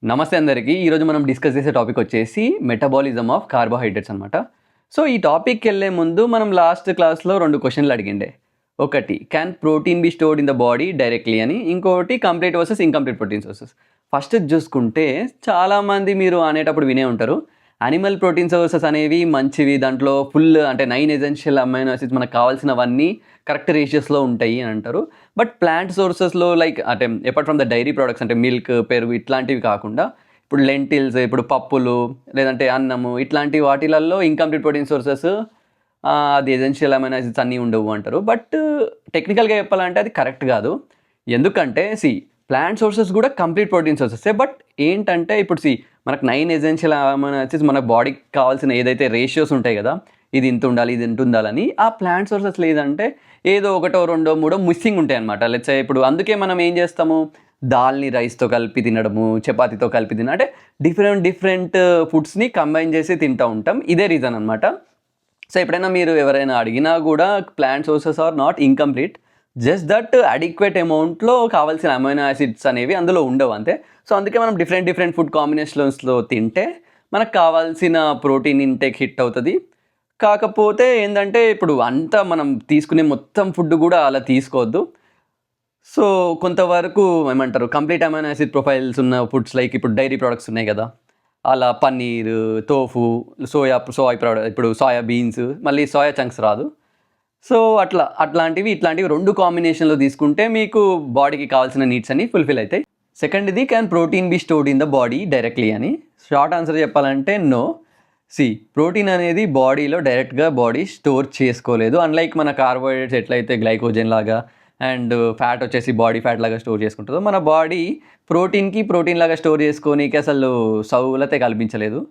నమస్తే అందరికీ. ఈరోజు మనం డిస్కస్ చేసే టాపిక్ వచ్చేసి మెటబాలిజం ఆఫ్ కార్బోహైడ్రేట్స్ అనమాట. సో ఈ టాపిక్కి వెళ్ళే ముందు మనం లాస్ట్ క్లాస్లో 2 క్వశ్చన్లు అడిగిండే. ఒకటి can protein be stored in the body directly అని, ఇంకోటి complete versus incomplete protein sources. First చూసుకుంటే చాలామంది మీరు అనేటప్పుడు వినే ఉంటారు యానిమల్ ప్రోటీన్ సోర్సెస్ అనేవి మంచివి, దాంట్లో ఫుల్ అంటే 9 ఎసెన్షియల్ అమైనో యాసిడ్స్ మనకు కావాల్సినవన్నీ కరెక్ట్ రేషియోస్లో ఉంటాయి అని అంటారు. బట్ ప్లాంట్ సోర్సెస్లో లైక్ అంటే apart from the dairy products అంటే మిల్క్, పెరుగు ఇట్లాంటివి కాకుండా ఇప్పుడు లెంటిల్స్, ఇప్పుడు పప్పులు, లేదంటే అన్నము, ఇట్లాంటి వాటిలలో ఇన్కంప్లీట్ ప్రోటీన్ సోర్సెస్ అది ఎసెన్షియల్ అమైనో యాసిడ్స్ అన్నీ ఉండవు అంటారు. బట్ టెక్నికల్గా చెప్పాలంటే అది కరెక్ట్ కాదు. ఎందుకంటే ప్లాంట్ సోర్సెస్ కూడా కంప్లీట్ ప్రోటీన్ సోర్సెసే. బట్ ఏంటంటే ఇప్పుడు మనకు 9 ఎసెన్షియల్ అమైనో యాసిడ్స్ మన బాడీకి కావాల్సిన ఏదైతే రేషియోస్ ఉంటాయి కదా, ఇది ఇంత ఉండాలి, ఇది ఇంత ఉండాలని, ఆ ప్లాంట్ సోర్సెస్ లేదంటే ఏదో ఒకటో రెండో మూడో మిస్సింగ్ ఉంటాయి అనమాట. లెట్స్ ఇప్పుడు అందుకే మనం ఏం చేస్తాము, దాల్ని రైస్తో కలిపి తినడము, చపాతీతో కలిపి తినడం, అంటే డిఫరెంట్ ఫుడ్స్ని కంబైన్ చేసి తింటూ ఉంటాం. ఇదే రీజన్ అనమాట. సో ఎప్పుడైనా మీరు ఎవరైనా అడిగినా కూడా plant sources are not incomplete, just that adequate అమౌంట్లో కావాల్సిన అమైనో యాసిడ్స్ అనేవి అందులో ఉండవు అంతే. సో అందుకే మనం డిఫరెంట్ ఫుడ్ కాంబినేషన్స్లో తింటే మనకు కావాల్సిన ప్రోటీన్ ఇంటేక్ హిట్ అవుతుంది. కాకపోతే ఏంటంటే ఇప్పుడు అంతా మనం తీసుకునే మొత్తం ఫుడ్ కూడా అలా తీసుకోవద్దు. సో కొంతవరకు ఏమంటారు కంప్లీట్ అమైనో యాసిడ్ ప్రొఫైల్స్ ఉన్న ఫుడ్స్ లైక్ ఇప్పుడు డైరీ ప్రోడక్ట్స్ ఉన్నాయి కదా, అలా పన్నీర్, తోఫు, సోయా ప్రోడక్ట్, ఇప్పుడు సోయా బీన్స్, మళ్ళీ సోయా చంక్స్ రాదు. సో ఇట్లాంటివి 2 కాంబినేషన్లో తీసుకుంటే మీకు బాడీకి కావాల్సిన నీడ్స్ అన్ని ఫుల్ఫిల్ అవుతాయి. సెకండ్ది can protein be stored in the body directly అని. షార్ట్ ఆన్సర్ చెప్పాలంటే నో. ప్రోటీన్ అనేది బాడీలో డైరెక్ట్గా బాడీ స్టోర్ చేసుకోలేదు. అన్లైక్ మన కార్బోహైడ్రేట్స్ ఎట్లయితే గ్లైకోజన్ లాగా అండ్ ఫ్యాట్ వచ్చేసి బాడీ ఫ్యాట్ లాగా స్టోర్ చేసుకుంటుందో, మన బాడీ ప్రోటీన్ లాగా స్టోర్ చేసుకోనీకి అసలు సౌలతే కల్పించలేదు.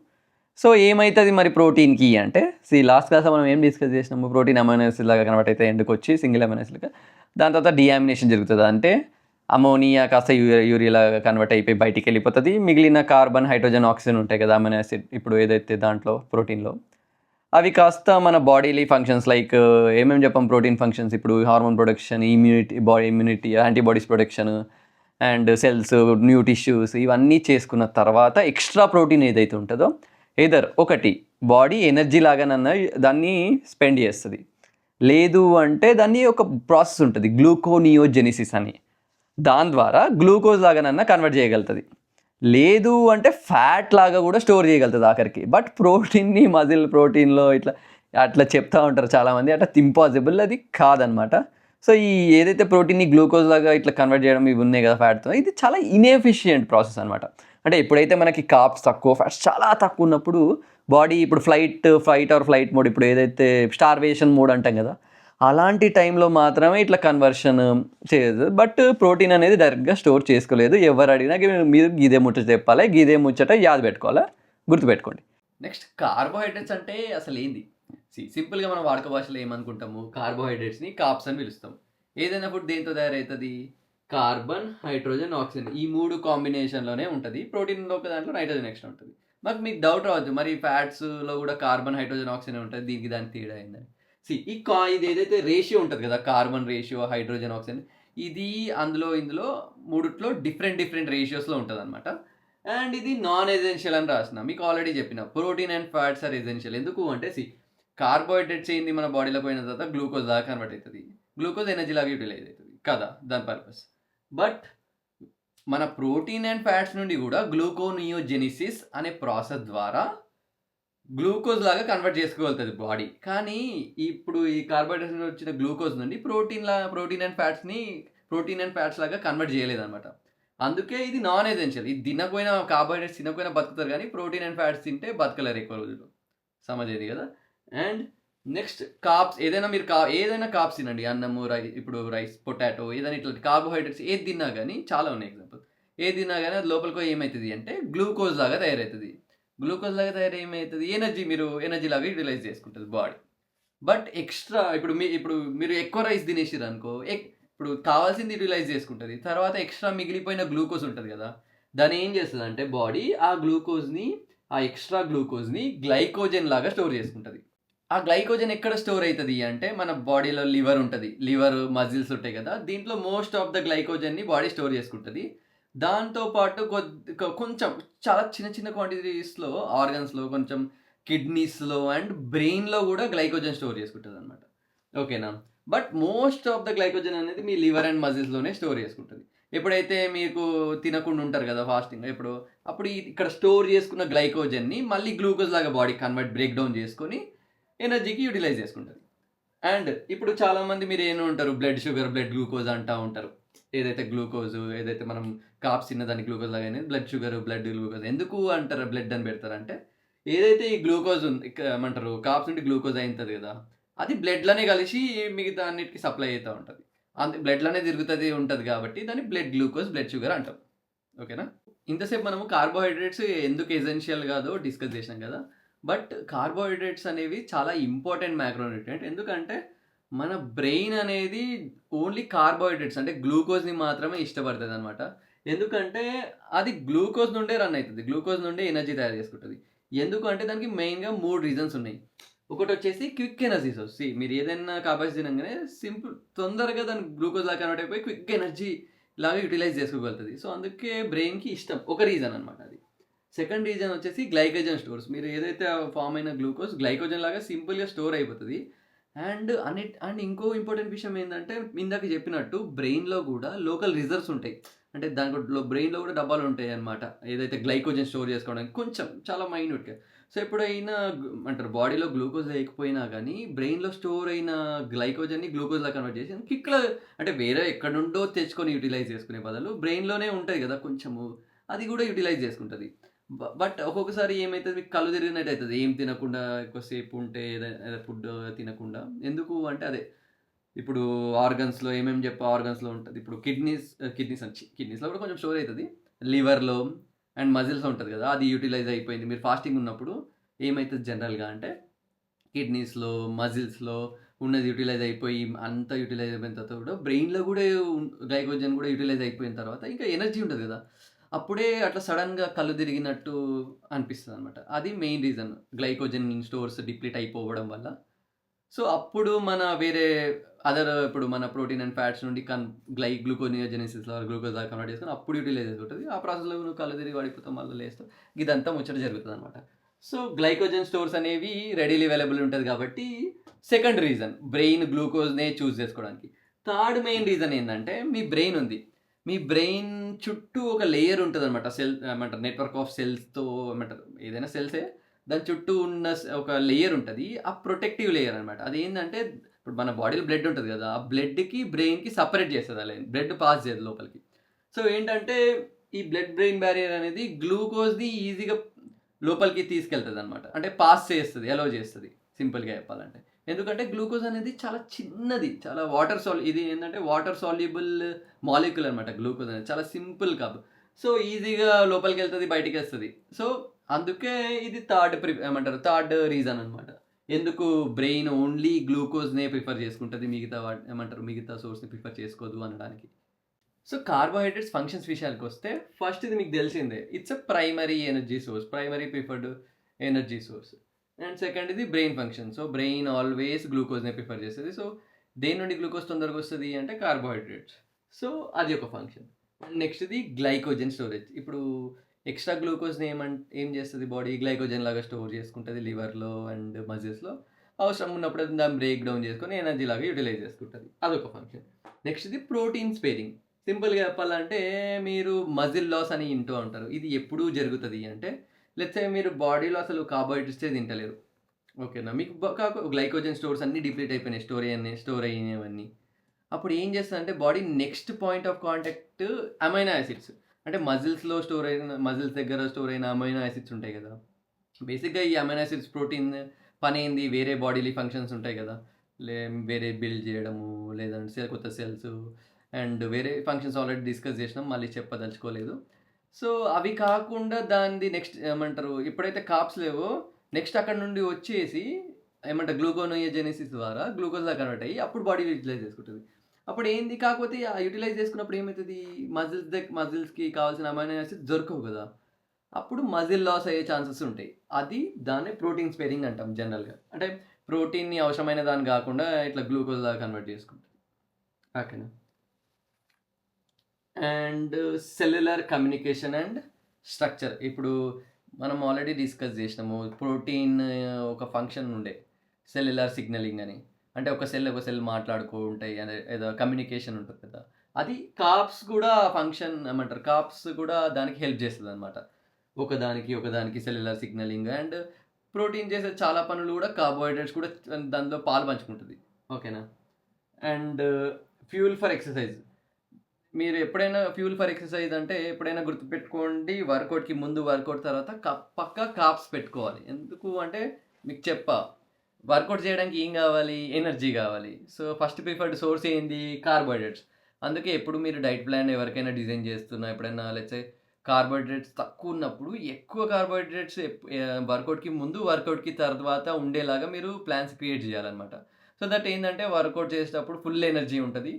సో ఏమవుతుంది మరి ప్రోటీన్కి అంటే, లాస్ట్ క్లాస్లో మనం ఏం డిస్కస్ చేసినాము, ప్రోటీన్ అమైనో యాసిడ్ లాగా కన్వర్ట్ అయితే ఎండుకు వచ్చి సింగిల్ అమైనో యాసిడ్ లాగా, దాని తర్వాత డియామినేషన్ జరుగుతుంది. అంటే అమోనియా కాస్త యూరియాలాగా కన్వర్ట్ అయిపోయి బయటికి వెళ్ళిపోతుంది. మిగిలిన కార్బన్, హైడ్రోజన్, ఆక్సిజన్ ఉంటాయి కదా అమైనో యాసిడ్ ఇప్పుడు ఏదైతే దాంట్లో ప్రోటీన్లో, అవి కాస్త మన బాడీలీ ఫంక్షన్స్ లైక్ ఏమేమి చెప్పాం ప్రోటీన్ ఫంక్షన్స్, ఇప్పుడు hormone production, immunity, antibodies production and cells, new tissues, ఇవన్నీ చేసుకున్న తర్వాత ఎక్స్ట్రా ప్రోటీన్ ఏదైతే ఉంటుందో ఏదర్ ఒకటి బాడీ ఎనర్జీ లాగానన్నా దాన్ని స్పెండ్ చేస్తుంది, లేదు అంటే దాన్ని ఒక ప్రాసెస్ ఉంటుంది గ్లూకోనియోజెనిసిస్ అని, దాని ద్వారా గ్లూకోజ్ లాగానన్నా కన్వర్ట్ చేయగలుగుతుంది, లేదు అంటే ఫ్యాట్ లాగా కూడా స్టోర్ చేయగలుగుతుంది ఆఖరికి. బట్ ప్రోటీన్ని మజిల్ ప్రోటీన్లో అట్లా చెప్తూ ఉంటారు చాలామంది, అట్లా ఇంపాసిబుల్, అది కాదనమాట. సో ఏదైతే ప్రోటీన్ని గ్లూకోజ్ లాగా ఇట్లా కన్వర్ట్ చేయడం ఇవి ఉన్నాయి కదా ఫ్యాట్తో, ఇది చాలా ఇన్ఎఫిషియంట్ ప్రాసెస్ అనమాట. అంటే ఎప్పుడైతే మనకి కార్బ్స్ తక్కువ, ఫ్యాట్స్ చాలా తక్కువ ఉన్నప్పుడు బాడీ ఇప్పుడు ఫ్లైట్ మోడ్, ఇప్పుడు ఏదైతే స్టార్వేషన్ మోడ్ అంటాం కదా, అలాంటి టైంలో మాత్రమే ఇట్లా కన్వర్షన్ చేయదు. బట్ ప్రోటీన్ అనేది డైరెక్ట్గా స్టోర్ చేసుకోలేదు. ఎవరు అడిగినా మీరు గీదే ముచ్చట చెప్పాలి, గీదే ముచ్చట యాద పెట్టుకోవాలి, గుర్తుపెట్టుకోండి. నెక్స్ట్ కార్బోహైడ్రేట్స్ అంటే అసలు ఏంది? సింపుల్గా మనం వాడుక భాషలో ఏమనుకుంటాము, కార్బోహైడ్రేట్స్ని కార్బ్స్ అని పిలుస్తాం. ఏదైనా ఫుడ్ దేంతో తయారవుతుంది, కార్బన్, హైడ్రోజన్, ఆక్సిజన్, ఈ 3 కాంబినేషన్లోనే ఉంటుంది. ప్రోటీన్లో ఒక దాంట్లో నైట్రోజన్ ఎక్స్ట్రా ఉంటుంది. మీకు డౌట్ రావచ్చు, మరి ఫ్యాట్స్లో కూడా కార్బన్, హైడ్రోజన్, ఆక్సిజన్ ఉంటుంది, దీనికి దానికి తేడా అయిందని. ఇది ఏదైతే రేషియో ఉంటుంది కదా, కార్బన్ రేషియో, హైడ్రోజన్, ఆక్సిజన్, ఇది ఇందులో మూడిట్లో డిఫరెంట్ రేషియోస్లో ఉంటుంది అనమాట. అండ్ ఇది నాన్ ఎసెన్షియల్ అని రాసిన, మీకు ఆల్రెడీ చెప్పిన protein and fats are essential. ఎందుకు అంటే కార్బోహైడ్రేట్స్ ఏంది మన బాడీలో పోయిన తర్వాత గ్లూకోజ్ లాగా కన్వర్ట్ అవుతుంది, గ్లూకోజ్ ఎనర్జీ లాగా యూటిలైజ్ అవుతుంది కదా, దాని పర్పస్. బట్ మన ప్రోటీన్ అండ్ ఫ్యాట్స్ నుండి కూడా గ్లూకోనియోజెనిసిస్ అనే ప్రాసెస్ ద్వారా గ్లూకోజ్ లాగా కన్వర్ట్ చేసుకోగలుగుతుంది బాడీ. కానీ ఇప్పుడు ఈ కార్బోహైడ్రేట్స్ నుండి వచ్చిన గ్లూకోజ్ నుండి ప్రోటీన్ అండ్ ఫ్యాట్స్ లాగా కన్వర్ట్ చేయలేదన్నమాట. అందుకే ఇది నాన్ ఎసెన్షియల్. ఇది కార్బోహైడ్రేట్స్ తినకపోయినా బతుకుతారు, కానీ ప్రోటీన్ అండ్ ఫ్యాట్స్ తింటే బతకలేరు ఎక్కువ రోజులు. సమజేది కదా. అండ్ నెక్స్ట్ కార్బ్స్, ఏదైనా కార్బ్స్ తినండి, అన్నము, ఇప్పుడు రైస్, పొటాటో, ఏదైనా ఇట్లాంటి కార్బోహైడ్రేట్స్ ఏది తిన్నా కానీ, చాలా ఉన్నాయి ఎగ్జాంపుల్, ఏది తిన్నా కానీ అది లోపలికి ఏమవుతుంది అంటే గ్లూకోజ్ లాగా తయారవుతుంది. గ్లూకోజ్ లాగా ఏమవుతుంది, ఎనర్జీ లాగా యూటిలైజ్ చేసుకుంటుంది బాడీ. బట్ ఎక్స్ట్రా ఇప్పుడు మీరు ఎక్కువ రైస్ తినేసారు అనుకో, ఇప్పుడు కావాల్సింది యూటిలైజ్ చేసుకుంటుంది, తర్వాత ఎక్స్ట్రా మిగిలిపోయిన గ్లూకోజ్ ఉంటుంది కదా, దాన్ని ఏం చేస్తుంది అంటే బాడీ ఆ ఎక్స్ట్రా గ్లూకోజ్ని గ్లైకోజన్ లాగా స్టోర్ చేసుకుంటుంది. ఆ గ్లైకోజన్ ఎక్కడ స్టోర్ అవుతుంది అంటే మన బాడీలో లివర్ ఉంటుంది, లివర్, మజిల్స్ ఉంటాయి కదా, దీంట్లో మోస్ట్ ఆఫ్ ద గ్లైకోజన్ని బాడీ స్టోర్ చేసుకుంటుంది. దాంతో పాటు కొంచెం చాలా చిన్న చిన్న క్వాంటిటీస్‌లో ఆర్గాన్స్‌లో కొంచెం కిడ్నీస్‌లో అండ్ బ్రెయిన్‌లో గూడా గ్లైకోజన్ స్టోర్ చేసుకుంటదనమాట. ఓకేనా? But most of the glycogen అనేది మీ లివర్ అండ్ మజిల్స్‌లోనే స్టోర్ చేసుకుంటది. ఎప్పుడైతే మీకు తినకుండా ఉంటారు గదా! ఫాస్టింగ్ అప్పుడు ఇక్కడ స్టోర్ చేసుకున్న గ్లైకోజన్‌ని మళ్ళీ గ్లూకోజ్ లాగా బాడీ బ్రేక్ డౌన్ చేసుకొని ఎనర్జీకి యుటిలైజ్ చేసుకుంటది. అండ్ ఇప్పుడు చాలామంది మీరు ఏమని ఉంటారు, బ్లడ్ షుగర్, బ్లడ్ గ్లూకోజ్ అంటా ఉంటారు. ఏదైతే గ్లూకోజు, ఏదైతే మనం కార్బ్స్ తిన్నదాన్ని గ్లూకోజ్ లాగానే బ్లడ్ షుగర్, బ్లడ్ గ్లూకోజ్ ఎందుకు అంటారు బ్లడ్ అని పెడతారంటే, ఏదైతే ఈ గ్లూకోజ్ ఉంది ఏమంటారు కార్బ్స్ నుండి గ్లూకోజ్ అయితది కదా! అది బ్లడ్‌లోనే కలిసి మిగతా అన్నిటికి సప్లై అయితా ఉంటది. బ్లడ్‌లోనే తిరుగుతది ఉంటది కాబట్టి దాన్ని బ్లడ్ గ్లూకోజ్, బ్లడ్ షుగర్ అంటాం. ఓకేనా? ఇంతసేపు మనము కార్బోహైడ్రేట్స్ ఎందుకు ఎసెన్షియల్ కాదో డిస్కస్ చేసినాం కదా! బట్ కార్బోహైడ్రేట్స్ అనేవి చాలా ఇంపార్టెంట్ మ్యాక్రోన్యూట్రియంట్. ఎందుకంటే మన బ్రెయిన్ అనేది ఓన్లీ కార్బోహైడ్రేట్స్ అంటే గ్లూకోజ్‌ని మాత్రమే ఇష్టపడతదనమాట. ఎందుకంటే అది గ్లూకోజ్ నుండే రన్ అయితది. గ్లూకోజ్ నుండే ఎనర్జీ తయారు చేసుకుంటది. ఎందుకు అంటే దానికి మెయిన్‌గా 3 రీజన్స్ ఉన్నాయి. ఒకటొచ్చేసి క్విక్ ఎనర్జీ సోర్స్. మీరు ఏదైనా కార్బోహైడ్రేట్స్ తినంగానే తొందరగా దానికి గ్లూకోజ్ లాగా కన్వర్ట్ అయిపోయి క్విక్ ఎనర్జీ లాగా యుటిలైజ్ చేసుకోగలుగుతది. సో, అందుకే బ్రెయిన్‌కి ఇష్టం. ఒక రీజన్ అనమాట అది. సెకండ్ రీజన్ వచ్చేసి గ్లైకోజన్ స్టోర్స్. మీరు ఏదైతే ఫార్మ్ అయిన గ్లూకోజ్ గ్లైకోజన్ లాగా సింపుల్‌గా స్టోర్ అయిపోతది. అండ్ ఇంకో ఇంపార్టెంట్ విషయం ఏందంటే, ఇందాక చెప్పినట్టు బ్రెయిన్‌లో గూడా లోకల్ రిజర్వ్స్ ఉంటాయి. అంటే బ్రెయిన్‌లో గూడా డబ్బాలుంటాయన్నమాట. ఏదైతే గ్లైకోజన్ స్టోర్ చేసుకోవడానికి కొంచెం చాలా మైన్యూట్‌గా. సో, ఎప్పుడైనా అంటారు బాడీలో గ్లూకోజ్ లేకపోయినా గానీ, బ్రెయిన్‌లో స్టోర్ అయిన గ్లైకోజన్‌ని గ్లూకోజ్‌లా కన్వర్ట్ చేసి క్విక్‌లో అంటే వేరే ఎక్కడి నుండో తెచ్చుకొని యుటిలైజ్ చేసుకునే బదులు బ్రెయిన్‌లోనే ఉంటది గదా! కొంచెము. అది గూడా యుటిలైజ్ చేసుకుంటది. బట్ ఒక్కొక్కసారి ఏమైతది మీకు కళ్ళు తిరిగినట్టు అయితది. ఏం తినకుండా ఎక్కువసేపు ఉంటే ఏదైనా ఫుడ్ తినకుండా. ఎందుకు అంటే అదే ఇప్పుడు ఆర్గన్స్‌లో ఏమేమి ఆర్గన్స్‌లో ఉంటది. ఇప్పుడు కిడ్నీస్‌లో కూడా కొంచెం స్టోర్ అయితది. లివర్‌లో అండ్ మజిల్స్‌లో ఉంటది కదా! అది యుటిలైజ్ అయిపోయింది. మీరు ఫాస్టింగ్ ఉన్నప్పుడు ఏమైతది జనరల్‌గా అంటే కిడ్నీస్‌లో, మజిల్స్‌లో ఉన్నది యుటిలైజ్ అయిపోయి అంతా యుటిలైజ్ అయిపోయిన తర్వాత కూడా బ్రెయిన్‌లో కూడా గ్లైకోజన్ కూడా యుటిలైజ్ అయిపోయిన తర్వాత ఇంకా ఎనర్జీ ఉంటది కదా! అప్పుడే అట్లా సడెన్‌గా కళ్ళు తిరిగినట్టు అనిపిస్తదనమాట. అది main reason. Glycogen stores deplete అయిపోవడం వల్ల. సో, అప్పుడు మన వేరే ఇప్పుడు మన ప్రోటీన్ అండ్ ఫ్యాట్స్ నుండి గ్లూకోనియోజెనిసిస్‌లో గ్లూకోజ్ లాగా కన్వర్ట్ చేసుకొని అప్పుడు యుటిలైజ్ అవుతది. ఆ ప్రాసెస్‌లో నువ్వు కళ్ళు తిరిగి పడిపోతావు, మళ్ళీ లేస్తావు. ఇదంతా ముచ్చట జరుగుతదనమాట. సో, గ్లైకోజన్ స్టోర్స్ అనేవి రెడీలీ అవైలబుల్ ఉంటది కాబట్టి సెకండ్ రీజన్ బ్రెయిన్ గ్లూకోజ్‌నే చూజ్ చేసుకోవడానికి. థర్డ్ మెయిన్ రీజన్ ఏందంటే మీ బ్రెయిన్ ఉంది. మీ బ్రెయిన్ చుట్టూ ఒక లేయర్ ఉంటదనమాట. ఏమంటారు నెట్వర్క్ ఆఫ్ సెల్స్‌తో ఏమంటారు ఏదైనా సెల్సే. దాని చుట్టూ ఉన్న ఒక లేయర్ ఉంటది. ఆ ప్రొటెక్టివ్ లేయర్ అనమాట. అదేందంటే ఇప్పుడు మన బాడీలో బ్లడ్ ఉంటది గదా! ఆ బ్లడ్‌కి, బ్రెయిన్‌కి సెపరేట్ చేస్తది ఆ లైన్. బ్లడ్ పాస్ చేయదు లోపలికి. సో, ఏంటంటే ఈ బ్లడ్ బ్రెయిన్ బారియర్ అనేది గ్లూకోజ్‌ని ఈజీగా లోపలికి తీసుకెళ్తదనమాట. అంటే పాస్ చేస్తది. అలౌ చేస్తది. సింపుల్‌గా చెప్పాలంటే. ఎందుకంటే గ్లూకోజ్ అనేది చాలా చిన్నది. చాలా ఇది ఏందంటే వాటర్ సాల్యుబుల్ మాలిక్యూల్ అనమాట గ్లూకోజ్ అనేది. చాలా సింపుల్ సో, ఈజీగా లోపలికెళ్తది, బయటికొస్తది. సో, అందుకే ఇది థర్డ్ రీజన్ అనమాట. ఎందుకు బ్రెయిన్ ఓన్లీ గ్లూకోజ్‌నే ప్రిఫర్ చేసుకుంటది. మిగతా సోర్స్‌ని ప్రిఫర్ చేసుకోదు అనడానికి. సో, కార్బోహైడ్రేట్స్ ఫంక్షన్స్ విషయానికొస్తే ఫస్ట్ ఇది మీకు తెలిసిందే. It's a primary energy source. Primary preferred energy source. And second ఇది brain function. So, brain always గ్లూకోజ్‌నే ప్రిఫర్ చేస్తది. సో, దేని నుండి గ్లూకోజ్ తొందరగా వస్తది అంటే కార్బోహైడ్రేట్స్. సో, అది ఒక ఫంక్షన్. అండ్ నెక్స్ట్‌ది గ్లైకోజన్ స్టోరేజ్. ఇప్పుడు ఎక్స్‌ట్రా గ్లూకోజ్‌ని ఏం చేస్తది బాడీ గ్లైకోజన్ లాగా స్టోర్ చేసుకుంటది లివర్‌లో అండ్ మజిల్స్‌లో. అవసరం ఉన్నప్పుడు అది దాన్ని బ్రేక్ డౌన్ చేసుకొని ఎనర్జీ లాగా యుటిలైజ్ చేసుకుంటది. అదొక ఫంక్షన్. నెక్స్ట్‌ది protein sparing. సింపుల్‌గా చెప్పాలంటే మీరు మజిల్ లాస్ అని వింటూ ఉంటారు. ఇది ఎప్పుడు జరుగుతది అంటే లెట్స్ సే మీరు బాడీలో అసలు కార్బోహైడ్రేట్సే తింటలేరు. ఓకేనా? మీకు గ్లైకోజన్ స్టోర్స్ అన్నీ డిప్లీట్ అయిపోయినాయి. స్టోర్ అయినవన్నీ. అప్పుడు ఏం చేస్తదంటే body next point of contact amino acids. అంటే మజిల్స్ దగ్గర స్టోర్ అయిన అమైనో యాసిడ్స్ ఉంటాయి కదా! బేసిక్‌గా ఈ అమైనో యాసిడ్స్ ప్రోటీన్ పనేంది వేరే బాడీలీ ఫంక్షన్స్ ఉంటాయి కదా! లే వేరే బిల్డ్ చేయడము, లేదంటే కొత్త సెల్స్ అండ్ వేరే ఫంక్షన్స్ ఆల్రెడీ డిస్కస్ చేసినాం. మళ్ళీ చెప్పదలుచుకోలేదు. సో, అవి కాకుండా దానిది నెక్స్ట్ ఏమంటారు ఎప్పుడైతే కార్బ్స్ లేవో నెక్స్ట్ అక్కడి నుండి వచ్చేసి గ్లూకోనియోజెనిసిస్ ద్వారా గ్లూకోజ్‌లా కన్వర్ట్ అయ్యి అప్పుడు బాడీ యుటిలైజ్ చేసుకుంటది. అప్పుడు ఏంది కాకపోతే ఆ యుటిలైజ్ చేసుకున్నప్పుడు ఏమైతది మజిల్స్‌కి కావాల్సిన అమైనో యాసిడ్స్ దొరకవు కదా! అప్పుడు మజిల్ లాస్ అయ్యే ఛాన్సెస్ ఉంటాయి. దాన్నే ప్రోటీన్ స్పేరింగ్ అంటాం జనరల్‌గా. అంటే ప్రోటీన్‌ని అవసరమైన దాన్ని కాకుండా ఇట్లా గ్లూకోజ్‌లాగా కన్వర్ట్ చేసుకుంటది. ఓకేనా? And cellular communication and structure. ఇప్పుడు మనం ఆల్రెడీ డిస్కస్ చేసినాము, ప్రోటీన్ ఒక ఫంక్షన్ ఉండే సెల్యులర్ సిగ్నలింగ్ అని. అంటే ఒక సెల్ మాట్లాడుకుంటాయి అదే ఏదో కమ్యూనికేషన్ ఉంటుంది కదా. అది కార్బ్స్ కూడా ఫంక్షన్ ఏమంటారు, కార్బ్స్ కూడా దానికి హెల్ప్ చేస్తుంది అనమాట. ఒకదానికి సెల్యులర్ సిగ్నలింగ్ అండ్ ప్రోటీన్ చేసే చాలా పనులు కూడా కార్బోహైడ్రేట్స్ కూడా దానిలో పాలు పంచుకుంటుంది. ఓకేనా. And fuel for exercise. మీరు ఎప్పుడైనా ఫ్యూల్ ఫర్ ఎక్సర్సైజ్ అంటే ఎప్పుడైనా గుర్తుపెట్టుకోండి, వర్కౌట్కి ముందు వర్కౌట్ తర్వాత పక్కా కాప్స్ పెట్టుకోవాలి. ఎందుకు అంటే మీకు వర్కౌట్ చేయడానికి ఏం కావాలి, ఎనర్జీ కావాలి. సో ఫస్ట్ ప్రిఫర్డ్ సోర్స్ ఏంది, కార్బోహైడ్రేట్స్. అందుకే ఎప్పుడు మీరు డైట్ ప్లాన్ ఎవరికైనా డిజైన్ చేస్తున్నా, ఎప్పుడైనా లెట్స్ కార్బోహైడ్రేట్స్ తక్కువ ఉన్నప్పుడు ఎక్కువ కార్బోహైడ్రేట్స్ వర్కౌట్కి ముందు వర్కౌట్కి తర్వాత ఉండేలాగా మీరు ప్లాన్స్ క్రియేట్ చేయాలన్నమాట. సో దట్ ఏంటంటే వర్కౌట్ చేసేటప్పుడు ఫుల్ ఎనర్జీ ఉంటుంది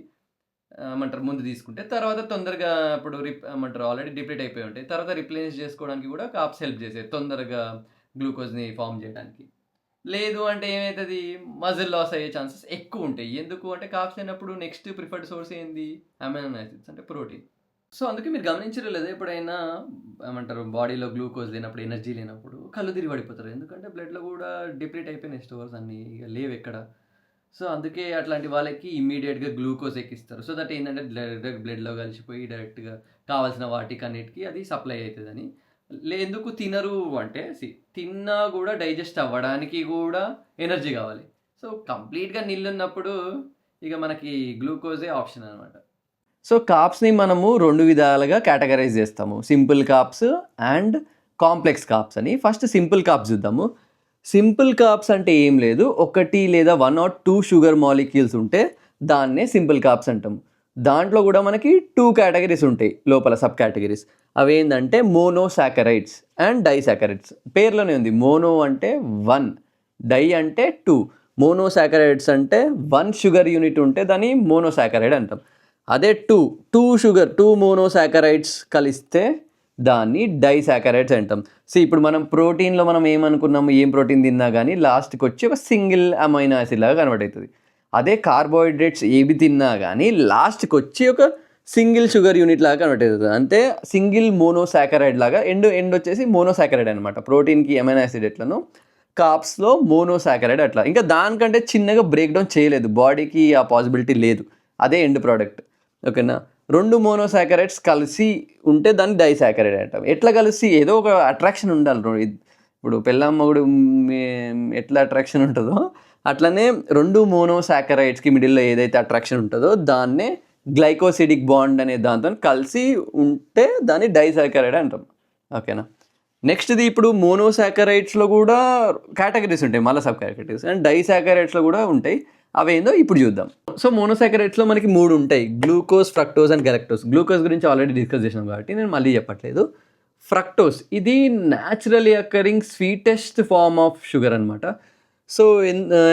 ఏమంటారు ముందు తీసుకుంటే, తర్వాత తొందరగా ఇప్పుడు ఏమంటారు ఆల్రెడీ డిప్లీట్ అయిపోయి ఉంటాయి, తర్వాత రిప్లేస్ చేసుకోవడానికి కూడా కాప్స్ హెల్ప్ చేసేది తొందరగా గ్లూకోజ్ని ఫామ్ చేయడానికి. లేదు అంటే ఏమవుతుంది, మజిల్ లాస్ అయ్యే ఛాన్సెస్ ఎక్కువ ఉంటాయి. ఎందుకు అంటే కాప్స్ అయినప్పుడు నెక్స్ట్ ప్రిఫర్డ్ సోర్స్ ఏంది, అమైనో యాసిడ్స్ అంటే ప్రోటీన్. సో అందుకే మీరు గమనించరు లేదా, ఎప్పుడైనా ఏమంటారు బాడీలో గ్లూకోజ్ లేనప్పుడు, ఎనర్జీ లేనప్పుడు కళ్ళు తిరిగి పడిపోతారు. ఎందుకంటే బ్లడ్లో కూడా డిప్లీట్ అయిపోయినాయి స్టోర్స్ అన్నీ, ఇక లేవు ఎక్కడ. సో అందుకే అట్లాంటి వాళ్ళకి ఇమ్మీడియట్గా గ్లూకోజ్ ఎక్కిస్తారు. సో దట్ ఏంటంటే బ్లడ్లో కలిసిపోయి డైరెక్ట్గా కావాల్సిన వాటికి అన్నిటికీ అది సప్లై అవుతుందని. ఎందుకు తినరు అంటే తిన్నా కూడా డైజెస్ట్ అవ్వడానికి కూడా ఎనర్జీ కావాలి. సో కంప్లీట్గా ఉన్నప్పుడు ఇక మనకి గ్లూకోజే ఆప్షన్ అనమాట. సో కాప్స్ని మనము 2 విధాలుగా కేటగరైజ్ చేస్తాము, simple carbs and complex carbs అని. ఫస్ట్ సింపుల్ కాప్స్ చూద్దాము. సింపుల్ కాప్స్ అంటే ఏం లేదు, 1 లేదా 1 or 2 షుగర్ మాలిక్యూల్స్ ఉంటే దాన్నే సింపుల్ కాప్స్ అంటాము. దాంట్లో కూడా మనకి 2 కేటగిరీస్ ఉంటాయి లోపల, సబ్ కేటగిరీస్. అవి ఏంటంటే మోనోసాకరైడ్స్ అండ్ డైసాకరైడ్స్. పేర్లోనే ఉంది, మోనో అంటే 1, డై అంటే 2. మోనోసాకరైడ్స్ అంటే 1 షుగర్ యూనిట్ ఉంటే దాన్ని మోనోసాకరైడ్ అంటాం. అదే 2 మోనోసాకరైడ్స్ కలిస్తే దాన్ని డైసాకరైడ్స్ అంటాం. సో ఇప్పుడు మనం ప్రోటీన్లో మనం ఏమనుకున్నాము, ఏం ప్రోటీన్ తిన్నా కానీ లాస్ట్కి వచ్చి ఒక సింగిల్ అమైనో యాసిడ్ లాగా కన్వర్ట్ అవుతుంది. అదే కార్బోహైడ్రేట్స్ ఏవి తిన్నా కానీ లాస్ట్కి వచ్చి ఒక సింగిల్ షుగర్ యూనిట్ లాగా కన్వర్ట్ అవుతుంది. అంటే సింగిల్ మోనోసాకరైడ్ లాగా ఎండ్ వచ్చేసి మోనోసాకరైడ్ అనమాట. ప్రోటీన్కి అమైనో యాసిడ్ ఎట్లనో కాప్స్లో మోనోసాకరైడ్ అట్లా. ఇంకా దానికంటే చిన్నగా బ్రేక్ డౌన్ చేయలేదు, బాడీకి ఆ పాసిబిలిటీ లేదు. అదే ఎండ్ ప్రోడక్ట్. ఓకేనా. 2 మోనోసాకరైడ్స్ కలిసి ఉంటే దాన్ని డైసాకరైడ్ అంటాం. ఎట్లా కలిసి, ఏదో ఒక అట్రాక్షన్ ఉండాలి. ఇప్పుడు పెళ్ళమ్మగుడు ఎట్లా అట్రాక్షన్ ఉంటుందో అట్లనే 2 మోనోసాకరైడ్స్కి మిడిల్లో ఏదైతే అట్రాక్షన్ ఉంటుందో దాన్నే గ్లైకోసిడిక్ బాండ్ అనే దాంతో కలిసి ఉంటే దాన్ని డైసాకరైడ్ అంటాం. ఓకేనా. నెక్స్ట్ది ఇప్పుడు మోనోసాకరైడ్స్లో కూడా కేటగిరీస్ ఉంటాయి, మళ్ళీ సబ్ కేటగిరీస్. అండ్ డైసాకరైడ్స్లో కూడా ఉంటాయి, అవేందో ఇప్పుడు చూద్దాం. సో మోనోసాకరైడ్స్లో మనకి 3 ఉంటాయి, glucose, fructose and galactose. Glucose గురించి ఆల్రెడీ డిస్కస్ చేసినాం కాబట్టి నేను మళ్ళీ చెప్పట్లేదు. ఫ్రక్టోజ్ ఇది naturally occurring sweetest form of sugar అనమాట. సో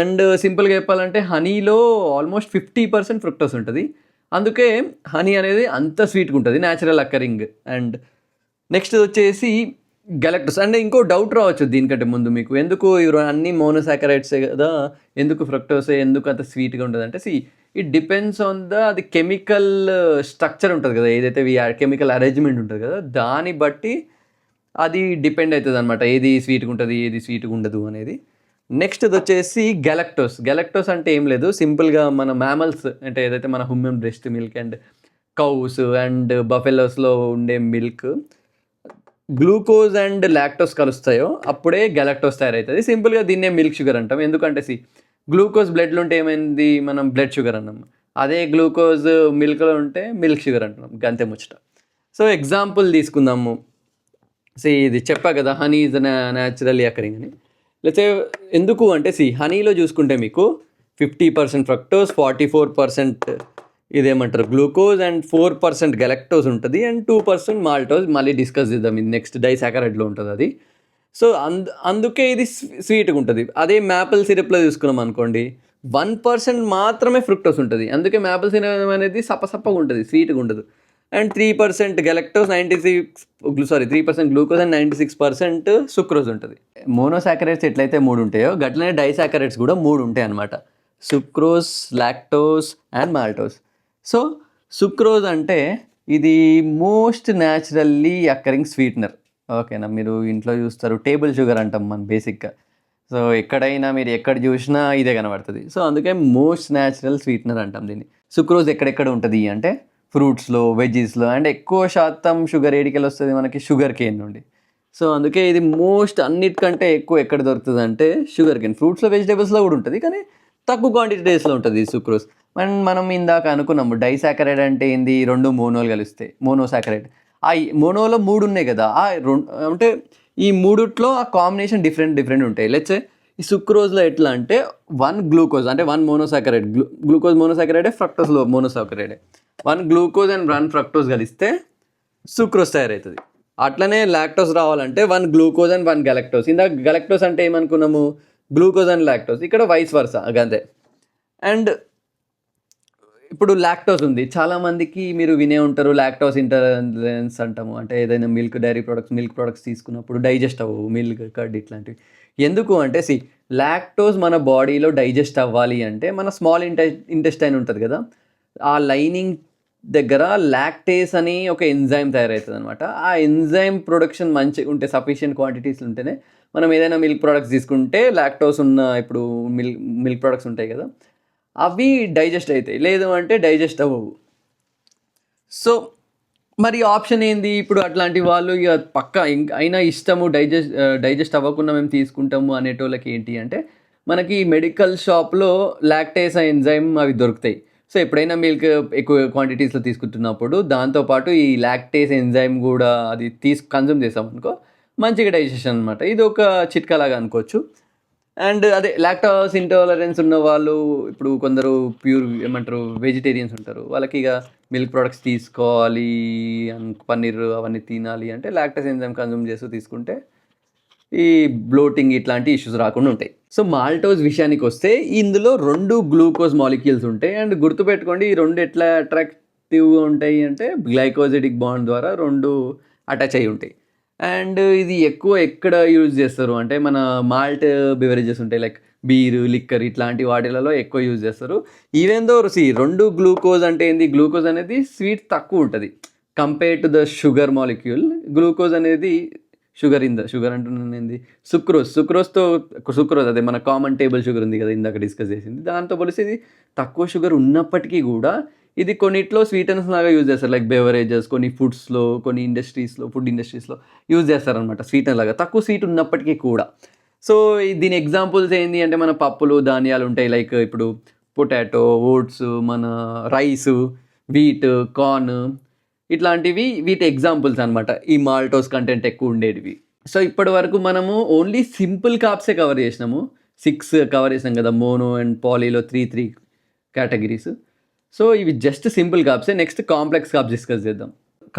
అండ్ సింపుల్గా చెప్పాలంటే హనీలో ఆల్మోస్ట్ 50% ఫ్రక్టోజ్ ఉంటుంది. అందుకే హనీ అనేది అంత స్వీట్గా ఉంటుంది, న్యాచురల్ అకరింగ్. అండ్ నెక్స్ట్ వచ్చేసి గెలక్టోస్. అంటే ఇంకో డౌట్ రావచ్చు దీనికంటే ముందు మీకు, ఎందుకు అన్ని మోనోసాకరైడ్సే కదా, ఎందుకు ఫ్రక్టోసే ఎందుకు అంత స్వీట్గా ఉంటుంది అంటే, ఇట్ డిపెండ్స్ ఆన్ అది కెమికల్ స్ట్రక్చర్ ఉంటుంది కదా, ఏదైతే కెమికల్ అరేంజ్మెంట్ ఉంటుంది కదా, దాన్ని బట్టి అది డిపెండ్ అవుతుంది అనమాట, ఏది స్వీట్గా ఉంటుంది ఏది స్వీట్గా ఉండదు అనేది. నెక్స్ట్ వచ్చేసి గెలక్టోస్ అంటే ఏం లేదు, సింపుల్గా మన మ్యామల్స్ అంటే ఏదైతే మన human breast milk and cows and బఫెలోస్లో ఉండే మిల్క్ గ్లూకోజ్ అండ్ లాక్టోస్ కలుస్తాయో అప్పుడే గెలక్టోస్ తయారవుతుంది. సింపుల్గా దీన్నే మిల్క్ షుగర్ అంటాం. ఎందుకంటే గ్లూకోజ్ బ్లడ్లో ఉంటే ఏమైంది, మనం బ్లడ్ షుగర్ అన్నాం. అదే గ్లూకోజ్ మిల్క్లో ఉంటే మిల్క్ షుగర్ అంటున్నాం, గంతే ముచ్చట. సో ఎగ్జాంపుల్ తీసుకుందాము. ఇది చెప్పా కదా, హనీ ఈజ్ న్యాచురల్లీ అకరింగ్ అని. లేకపోతే ఎందుకు అంటే హనీలో చూసుకుంటే మీకు 50% ఫ్రక్టోస్, 44% ఇదేమంటారు గ్లూకోజ్ అండ్ 4% గెలక్టోస్ ఉంటుంది అండ్ 2% మాల్టోస్. మళ్ళీ డిస్కస్ చేద్దాం, ఇది నెక్స్ట్ డైసాకరైడ్లో ఉంటుంది అది. సో అందుకే ఇది స్వీట్గా ఉంటుంది. అదే మ్యాపిల్ సిరప్లో చూసుకున్నాం అనుకోండి, 1% మాత్రమే ఫ్రక్టోస్ ఉంటుంది. అందుకే మ్యాపిల్ సిరప్ అనేది సప్పగా ఉంటుంది, స్వీట్గా ఉండదు. అండ్ 3% గెలక్టోస్, 3% గ్లూకోజ్ అండ్ 96% సుక్రోజ్ ఉంటుంది. మోనోసాకరైడ్స్ ఎట్లయితే 3 ఉంటాయో గట్లనే డైసాకరైడ్స్ కూడా 3 ఉంటాయి అన్నమాట, sucrose, lactose and maltose. So sucrose అంటే ఇది మోస్ట్ న్యాచురల్లీ అక్కరింగ్ స్వీట్నర్. ఓకేనా, మీరు ఇంట్లో చూస్తారు టేబుల్ షుగర్ అంటాం మనం బేసిక్గా. సో ఎక్కడైనా మీరు ఎక్కడ చూసినా ఇదే కనబడుతుంది. సో అందుకే మోస్ట్ న్యాచురల్ స్వీట్నర్ అంటాం దీన్ని. సుక్రోజ్ ఎక్కడెక్కడ ఉంటుంది అంటే ఫ్రూట్స్లో, వెజ్జీస్లో, అండ్ ఎక్కువ శాతం షుగర్ ఏడికెళ్ళి వస్తుంది మనకి షుగర్ కేన్ నుండి. సో అందుకే ఇది మోస్ట్ అన్నిటికంటే ఎక్కువ ఎక్కడ దొరుకుతుంది అంటే షుగర్ కేన్. ఫ్రూట్స్లో, వెజిటేబుల్స్లో కూడా ఉంటుంది, కానీ తక్కువ క్వాంటిటీస్లో ఉంటుంది ఈ సుక్రోజ్. మనం ఇందాక అనుకున్నాము డైసాకరైడ్ అంటే ఏంది, రెండు మోనోలు కలిస్తే మోనోసాకరైడ్. ఆ మోనోలో 3 ఉన్నాయి కదా, ఆ అంటే ఈ మూడిట్లో ఆ కాంబినేషన్ డిఫరెంట్ ఉంటాయి. లెట్స్ ఈ సుక్రోజ్లో ఎట్లా అంటే 1 గ్లూకోజ్ అంటే 1 మోనోసాకరైడ్, గ్లూకోజ్ మోనోసాకరైడే, ఫ్రక్టోజ్లో మోనోసాకరైడే. 1 గ్లూకోజ్ అండ్ 1 ఫ్రక్టోజ్ కలిస్తే సుక్రోజ్ తయారవుతుంది. అట్లనే లాక్టోస్ రావాలంటే 1 గ్లూకోజ్ అండ్ 1 గెలక్టోస్. ఇందాక గెలక్టోస్ అంటే ఏమనుకున్నాము, గ్లూకోజ్ అండ్ లాక్టోస్, ఇక్కడ వైస్ వర్సా అంతే. అండ్ ఇప్పుడు లాక్టోస్ ఉంది, చాలామందికి మీరు వినే ఉంటారు లాక్టోస్ ఇంటాలరెన్స్ అంటాము. అంటే ఏదైనా డైరీ ప్రొడక్ట్స్, మిల్క్ ప్రొడక్ట్స్ తీసుకున్నప్పుడు డైజెస్ట్ అవ్వవు, మిల్క్, కర్డ్ ఇట్లాంటివి. ఎందుకు అంటే లాక్టోస్ మన బాడీలో డైజెస్ట్ అవ్వాలి అంటే మన స్మాల్ ఇంటెస్టైన్ ఉంటుంది కదా, ఆ లైనింగ్ దగ్గర లాక్టేస్ అని ఒక ఎంజైమ్ తయారవుతుంది అనమాట. ఆ ఎంజైమ్ ప్రొడక్షన్ మంచిగా ఉంటే, సఫిషియెంట్ క్వాంటిటీస్ ఉంటేనే మనం ఏదైనా మిల్క్ ప్రొడక్ట్స్ తీసుకుంటే లాక్టోస్ ఉన్న ఇప్పుడు మిల్క్ ప్రొడక్ట్స్ ఉంటాయి కదా, అవి డైజెస్ట్ అవుతాయి. లేదు అంటే డైజెస్ట్ అవ్వవు. సో మరి ఆప్షన్ ఏంది ఇప్పుడు అట్లాంటి వాళ్ళు ఇక పక్క అయినా ఇష్టము డైజెస్ట్ అవ్వకుండా మేము తీసుకుంటాము అనేటోళ్ళకి ఏంటి అంటే, మనకి మెడికల్ షాప్లో లాక్టేస్ ఎంజైమ్ అవి దొరుకుతాయి. సో ఎప్పుడైనా మిల్క్ ఎక్కువ క్వాంటిటీస్లో తీసుకుంటున్నప్పుడు దాంతోపాటు ఈ లాక్టేస్ ఎంజైమ్ కూడా అది కన్జ్యూమ్ చేసాం అనుకో, మంచిగా డైజెషన్ అనమాట. ఇది ఒక చిట్కాలాగా అనుకోవచ్చు. అండ్ అదే లాక్టోస్ ఇంటాలరెన్స్ ఉన్న వాళ్ళు, ఇప్పుడు కొందరు ప్యూర్ ఏమంటారు వెజిటేరియన్స్ ఉంటారు, వాళ్ళకి ఇక మిల్క్ ప్రొడక్ట్స్ తీసుకోవాలి, పన్నీర్ అవన్నీ తినాలి అంటే లాక్టోస్ ఎంజైమ్ కన్జ్యూమ్ చేస్తూ తీసుకుంటే ఈ బ్లోటింగ్ ఇట్లాంటి ఇష్యూస్ రాకుండా ఉంటాయి. సో మాల్టోస్ విషయానికి వస్తే ఇందులో 2 గ్లూకోజ్ మాలిక్యూల్స్ ఉంటాయి. అండ్ గుర్తుపెట్టుకోండి, ఈ 2 ఎట్లా అట్రాక్టివ్గా ఉంటాయి అంటే గ్లైకోజెటిక్ బాండ్ ద్వారా 2 అటాచ్ అయి ఉంటాయి. అండ్ ఇది ఎక్కువ ఎక్కడ యూజ్ చేస్తారు అంటే మన మాల్ట్ బెవరేజెస్ ఉంటాయి, లైక్ బీరు, లిక్కర్ ఇట్లాంటి వాటిలలో ఎక్కువ యూజ్ చేస్తారు. ఈవెన్ దో 2 గ్లూకోజ్ అంటే ఏంది, గ్లూకోజ్ అనేది స్వీట్ తక్కువ ఉంటుంది compare to the sugar molecule. Glucose అనేది షుగర్ అంటున్నాను ఏంది, సుక్రోజ్ అదే మన కామన్ టేబుల్ షుగర్ ఉంది కదా ఇందాక డిస్కస్ చేసింది, దాంతో పోలిస్తే ఇది తక్కువ షుగర్ ఉన్నప్పటికీ కూడా ఇది కొన్నిట్లో స్వీటనర్స్ లాగా యూజ్ చేస్తారు, లైక్ బెవరేజెస్, కొన్ని ఫుడ్స్లో, కొన్ని ఫుడ్ ఇండస్ట్రీస్లో యూజ్ చేస్తారనమాట స్వీటనర్ లాగా, తక్కువ స్వీట్ ఉన్నప్పటికీ కూడా. సో దీని ఎగ్జాంపుల్స్ ఏంటి అంటే మన పప్పులు, ధాన్యాలు ఉంటాయి, లైక్ ఇప్పుడు పొటాటో, ఓట్స్, మన రైసు, వీట్, కార్న్ ఇట్లాంటివి వీటి ఎగ్జాంపుల్స్ అనమాట ఈ మాల్టోస్ కంటెంట్ ఎక్కువ ఉండేటివి. సో ఇప్పటి వరకు మనము ఓన్లీ సింపుల్ కార్బ్సే కవర్ చేసినాము, 6 కవర్ చేసినాం కదా, మోనో అండ్ పాలీలో 3 కేటగిరీస్. సో ఇవి జస్ట్ సింపుల్ కార్బ్సే. నెక్స్ట్ కాంప్లెక్స్ కార్బ్స్ డిస్కస్ చేద్దాం.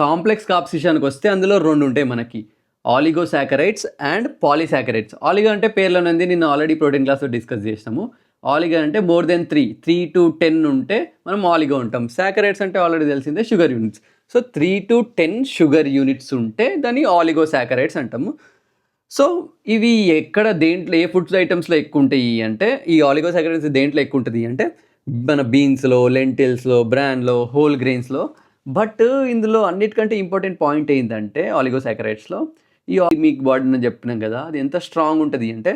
కాంప్లెక్స్ కార్బ్స్ విషయానికి వస్తే అందులో 2 ఉంటాయి మనకి, ఆలిగోసాకరైడ్స్ అండ్ పాలీసాకరైడ్స్. ఆలిగో అంటే పేర్లోనేది, నిన్న ఆల్రెడీ ప్రోటీన్ క్లాస్లో డిస్కస్ చేసినాము. ఆలిగో అంటే మోర్ దెన్ 3 to 10 ఉంటే మనం ఆలిగో ఉంటాం. సాకరైడ్స్ అంటే ఆల్రెడీ తెలిసిందే sugar units. So 3 to 10 sugar units ఉంటే దాన్ని ఆలిగోసాకరైడ్స్ అంటాము. సో ఇవి దేంట్లో ఏ ఫుడ్స్ ఐటమ్స్లో ఎక్కువ ఉంటాయి అంటే, ఈ ఆలిగోసాకరైడ్స్ దేంట్లో ఎక్కువ ఉంటుంది అంటే మన బీన్స్లో, లెంటిల్స్లో, బ్రాన్లో, హోల్ గ్రెయిన్స్లో. బట్ ఇందులో అన్నిటికంటే ఇంపార్టెంట్ పాయింట్ ఏంటంటే ఆలిగోసాకరైడ్స్లో ఈ మీకు బాడీ నేను చెప్పినాం కదా, అది ఎంత స్ట్రాంగ్ ఉంటుంది అంటే,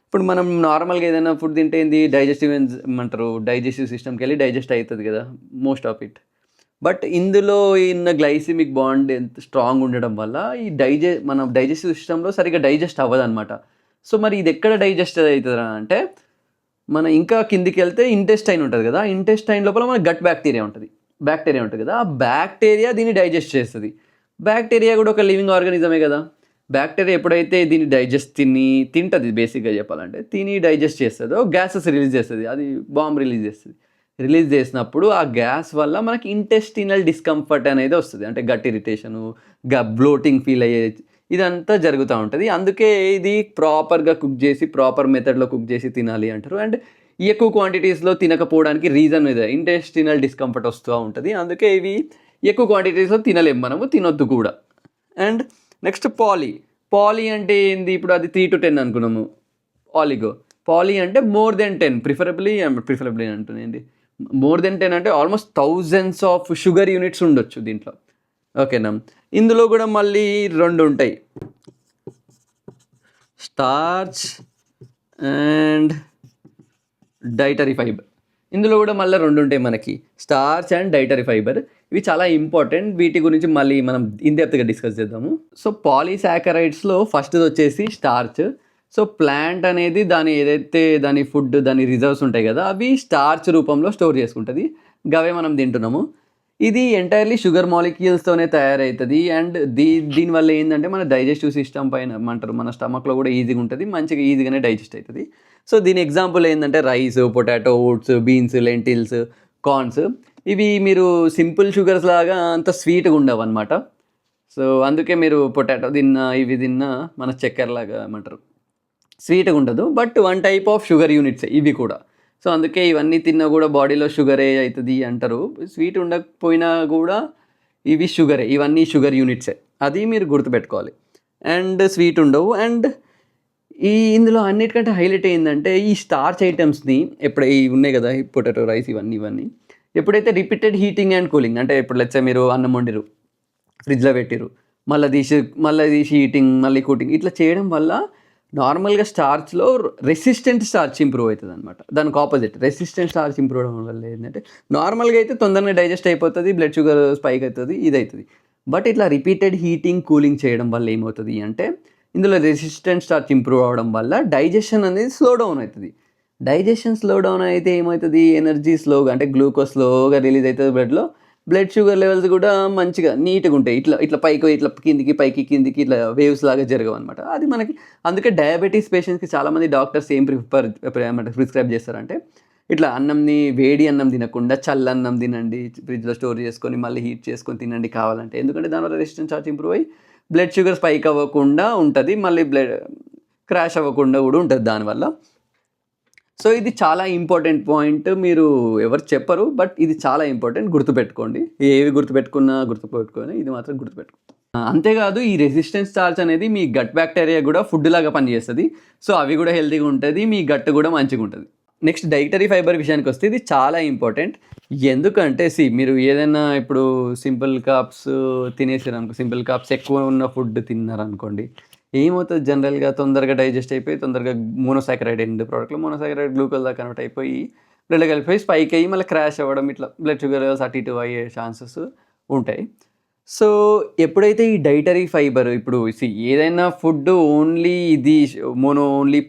ఇప్పుడు మనం నార్మల్గా ఏదైనా ఫుడ్ తింటే ఏంది, డైజెస్టివ్ సిస్టమ్కి వెళ్ళి డైజెస్ట్ అవుతుంది కదా మోస్ట్ ఆఫ్ ఇట్. బట్ ఇందులో ఉన్న గ్లైసిమిక్ బాండ్ ఎంత స్ట్రాంగ్ ఉండడం వల్ల ఈ మన డైజెస్టివ్ సిస్టంలో సరిగ్గా డైజెస్ట్ అవ్వదు అనమాట. సో మరి ఇది ఎక్కడ డైజెస్ట్ అవుతుంది అంటే, మన ఇంకా కిందికి వెళ్తే ఇంటెస్టైన్ ఉంటుంది కదా, ఇంటెస్టైన్ లోపల మన గట్ బ్యాక్టీరియా ఉంటుంది కదా, ఆ బ్యాక్టీరియా దీన్ని డైజెస్ట్ చేస్తుంది. బ్యాక్టీరియా కూడా ఒక లివింగ్ ఆర్గానిజమే కదా. బ్యాక్టీరియా ఎప్పుడైతే దీన్ని తింటుంది, బేసిక్గా చెప్పాలంటే తిని డైజెస్ట్ చేస్తుందో గ్యాసెస్ రిలీజ్ చేస్తుంది, అది బాంబ్ రిలీజ్ చేసినప్పుడు ఆ గ్యాస్ వల్ల మనకి ఇంటెస్టినల్ డిస్కంఫర్ట్ అనేది వస్తుంది, అంటే గట్ ఇరిటేషను, బ్లోటింగ్ ఫీల్ అయ్యే ఇదంతా జరుగుతూ ఉంటుంది. అందుకే ఇది ప్రాపర్గా కుక్ చేసి, ప్రాపర్ మెథడ్లో కుక్ చేసి తినాలి అంటారు. అండ్ ఎక్కువ క్వాంటిటీస్లో తినకపోవడానికి రీజన్ ఇదే, ఇంటెస్టినల్ డిస్కంఫర్ట్ వస్తూ ఉంటుంది. అందుకే ఇవి ఎక్కువ క్వాంటిటీస్లో మనము తినొద్దు కూడా. అండ్ నెక్స్ట్ పాలీ అంటే ఏంది, ఇప్పుడు అది 3 to 10 అనుకున్నాము. ఆలిగో పాలీ అంటే మోర్ దెన్ 10, ప్రిఫరబుల్లీ అంటుంది ఏంటి, మోర్ దెన్ 10 అంటే almost thousands of sugar units ఉండొచ్చు దీంట్లో. ఓకేనా. ఇందులో కూడా మళ్ళీ 2 ఉంటాయి, స్టార్చ్ అండ్ డైటరీ ఫైబర్. ఇందులో కూడా మళ్ళీ 2 ఉంటాయి మనకి, స్టార్చ్ అండ్ డైటరీ ఫైబర్. ఇవి చాలా ఇంపార్టెంట్, వీటి గురించి మళ్ళీ మనం ఇన్డెప్త్గా డిస్కస్ చేద్దాము. సో పాలీసాకరైడ్స్లో ఫస్ట్ది వచ్చేసి స్టార్చ్. సో ప్లాంట్ అనేది దాని ఫుడ్, దాని రిజర్వ్స్ ఉంటాయి కదా, అవి స్టార్చ్ రూపంలో స్టోర్ చేసుకుంటుంది, గవే మనం తింటున్నాము. ఇది ఎంటైర్లీ షుగర్ మాలిక్యూల్స్తోనే తయారవుతుంది. అండ్ దీనివల్ల ఏంటంటే మన డైజెస్టివ్ సిస్టమ్ పైన అంటారు, మన స్టమక్లో కూడా ఈజీగా ఉంటుంది, మంచిగా ఈజీగానే డైజెస్ట్ అవుతుంది. సో దీని ఎగ్జాంపుల్ ఏంటంటే rice, potato, oats, beans, lentils, corns. ఇవి మీరు సింపుల్ షుగర్స్ లాగా అంత స్వీట్గా ఉండవు అనమాట. సో అందుకే మీరు పొటాటో తిన్నా, ఇవి తిన్నా మన చక్కెరలాగా ఏమంటారు స్వీట్గా ఉండదు, but 1 type of sugar units ఇవి కూడా. సో అందుకే ఇవన్నీ తిన్నా కూడా బాడీలో షుగరే అవుతుంది అంటారు. స్వీట్ ఉండకపోయినా కూడా ఇవి షుగరే, ఇవన్నీ షుగర్ యూనిట్సే, అది మీరు గుర్తుపెట్టుకోవాలి. అండ్ స్వీట్ ఉండవు. అండ్ ఇందులో అన్నిటికంటే హైలైట్ ఏంటంటే ఈ స్టార్చ్ ఐటమ్స్ని ఇవి ఉన్నాయి కదా, ఈ పొటాటో, రైస్, ఇవన్నీ ఎప్పుడైతే రిపీటెడ్ హీటింగ్ అండ్ కూలింగ్, అంటే ఇప్పుడు లెట్స్ సే మీరు అన్నం వండిరు, ఫ్రిడ్జ్లో పెట్టిరు, మళ్ళీ తీసి హీటింగ్, మళ్ళీ కూలింగ్, ఇట్లా చేయడం వల్ల నార్మల్గా స్టార్చ్లో రెసిస్టెంట్ స్టార్చ్ ఇంప్రూవ్ అవుతుంది అనమాట. దానికి ఆపోజిట్ రెసిస్టెంట్ స్టార్చ్ ఇంప్రూవ్ అవడం వల్ల ఏంటంటే నార్మల్గా అయితే తొందరగా డైజెస్ట్ అయిపోతుంది, బ్లడ్ షుగర్ స్పైక్ అవుతుంది, ఇది అవుతుంది. బట్ ఇట్లా రిపీటెడ్ హీటింగ్ కూలింగ్ చేయడం వల్ల ఏమవుతుంది అంటే ఇందులో రెసిస్టెంట్ స్టార్చ్ ఇంప్రూవ్ అవడం వల్ల డైజెషన్ అనేది స్లో డౌన్ అవుతుంది. డైజెషన్ స్లో డౌన్ అయితే ఏమవుతుంది, ఎనర్జీ స్లోగా, అంటే గ్లూకోజ్ స్లోగా రిలీజ్ అవుతుంది బ్లడ్ షుగర్ లెవెల్స్ కూడా మంచిగా నీట్గా ఉంటాయి. ఇట్లా పైకి, ఇట్లా కిందికి, పైకి కిందికి, ఇట్లా వేవ్స్ లాగా జరగవు అనమాట. అది మనకి అందుకే డయాబెటీస్ పేషెంట్స్కి చాలామంది డాక్టర్స్ ఏం ప్రిస్క్రైబ్ చేస్తారంటే ఇట్లా వేడి అన్నం తినకుండా చల్లన్నం తినండి, ఫ్రిడ్జ్లో స్టోర్ చేసుకొని మళ్ళీ హీట్ చేసుకొని తినండి కావాలంటే. ఎందుకంటే దానివల్ల రెసిస్టెన్స్ చార్జ్ ఇంప్రూవ్ అయ్యి బ్లడ్ షుగర్ స్పైక్ అవ్వకుండా ఉంటుంది, మళ్ళీ బ్లడ్ క్రాష్ అవ్వకుండా కూడా ఉంటుంది దానివల్ల. సో ఇది చాలా ఇంపార్టెంట్ పాయింట్, మీరు ఎవరు చెప్పరు, బట్ ఇది చాలా ఇంపార్టెంట్, గుర్తుపెట్టుకోండి. ఏవి గుర్తుపెట్టుకొని ఇది మాత్రం గుర్తుపెట్టుకోండి. అంతేకాదు ఈ రెసిస్టెన్స్ స్టార్చ్ అనేది మీ గట్ బ్యాక్టీరియా కూడా ఫుడ్ లాగా పనిచేస్తుంది. సో అవి కూడా హెల్తీగా ఉంటుంది, మీ గట్ కూడా మంచిగా ఉంటుంది. నెక్స్ట్ డైటరీ ఫైబర్ విషయానికి వస్తే ఇది చాలా ఇంపార్టెంట్. ఎందుకంటే మీరు ఏదైనా ఇప్పుడు సింపుల్ కార్బ్స్ తినేసారు అనుకో, సింపుల్ కార్బ్స్ ఎక్కువ ఉన్న ఫుడ్ తిన్నారనుకోండి, ఏమవుతుంది జనరల్గా తొందరగా డైజెస్ట్ అయిపోయి తొందరగా మోనోసాకరైడ్ ఎండ్ ప్రోడక్ట్లో మోనోసాకరైడ్ గ్లూకోజ్గా కన్వర్ట్ అయిపోయి బ్లడ్ కలిపిపోయి స్పైక్ అయ్యి మళ్ళీ క్రాష్ అవ్వడం, ఇట్లా బ్లడ్ షుగర్ లెవెల్స్ అటు ఇటు అయ్యే ఛాన్సెస్ ఉంటాయి. సో ఎప్పుడైతే ఈ డైటరీ ఫైబర్ ఇప్పుడు ఏదైనా ఫుడ్ ఓన్లీ ఇది ఓన్లీ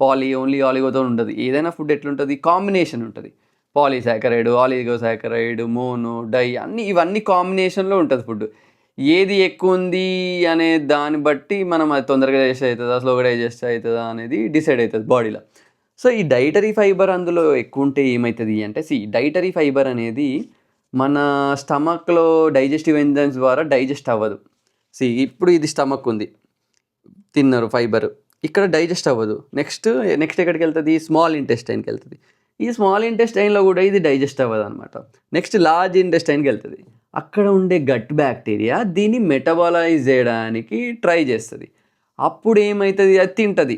పాలీ ఓన్లీ ఆలిగోతో ఉండదు. ఏదైనా ఫుడ్ ఎట్లుంటుంది, కాంబినేషన్ ఉంటుంది. పాలీసాకరైడ్, ఆలిగోసాకరైడ్, మోనో, డై ఇవన్నీ కాంబినేషన్లో ఉంటుంది ఫుడ్. ఏది ఎక్కువ ఉంది అనే దాన్ని బట్టి మనం అది తొందరగా డైజెస్ట్ అవుతుందా, స్లోగా డైజెస్ట్ అవుతుందా అనేది డిసైడ్ అవుతుంది బాడీలో. సో ఈ డైటరీ ఫైబర్ అందులో ఎక్కువ ఉంటే ఏమవుతుంది అంటే డైటరీ ఫైబర్ అనేది మన స్టమక్లో డైజెస్టివ్ ఎంజైమ్స్ ద్వారా డైజెస్ట్ అవ్వదు. ఇప్పుడు ఇది స్టమక్ ఉంది, తిన్నారు ఫైబర్, ఇక్కడ డైజెస్ట్ అవ్వదు. నెక్స్ట్ ఎక్కడికి వెళ్తుంది, స్మాల్ ఇంటెస్టైన్కి వెళ్తుంది. ఈ స్మాల్ ఇంటెస్టైన్లో కూడా ఇది డైజెస్ట్ అవ్వదు అనమాట. నెక్స్ట్ లార్జ్ ఇంటెస్టైన్కి వెళ్తుంది. అక్కడ ఉండే గట్ బ్యాక్టీరియా దీన్ని మెటబాలైజ్ చేయడానికి ట్రై చేస్తుంది. అప్పుడు ఏమవుతుంది, అది తింటుంది,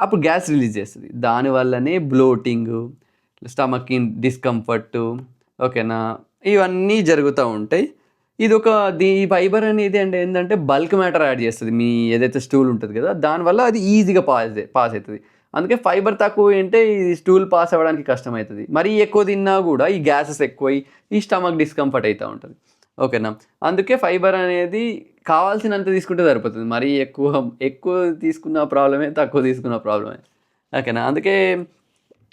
అప్పుడు గ్యాస్ రిలీజ్ చేస్తుంది. దానివల్లనే బ్లోటింగ్, స్టమక్ డిస్కంఫర్ట్, ఓకేనా, ఇవన్నీ జరుగుతూ ఉంటాయి. ఈ ఫైబర్ అనేది ఏంటంటే బల్క్ మ్యాటర్ యాడ్ చేస్తుంది. మీ ఏదైతే స్టూల్ ఉంటుంది కదా, దానివల్ల అది ఈజీగా పాస్ అవుతుంది. అందుకే ఫైబర్ తక్కువ ఉంటే ఈ స్టూల్ పాస్ అవ్వడానికి కష్టమవుతుంది. మరీ ఎక్కువ తిన్నా కూడా ఈ గ్యాసెస్ ఎక్కువై ఈ స్టమక్ డిస్కంఫర్ట్ అవుతూ ఉంటుంది, ఓకేనా. అందుకే ఫైబర్ అనేది కావాల్సినంత తీసుకుంటే సరిపోతుంది. మరీ ఎక్కువ తీసుకున్న ప్రాబ్లమే, తక్కువ తీసుకున్న ప్రాబ్లమే, ఓకేనా. అందుకే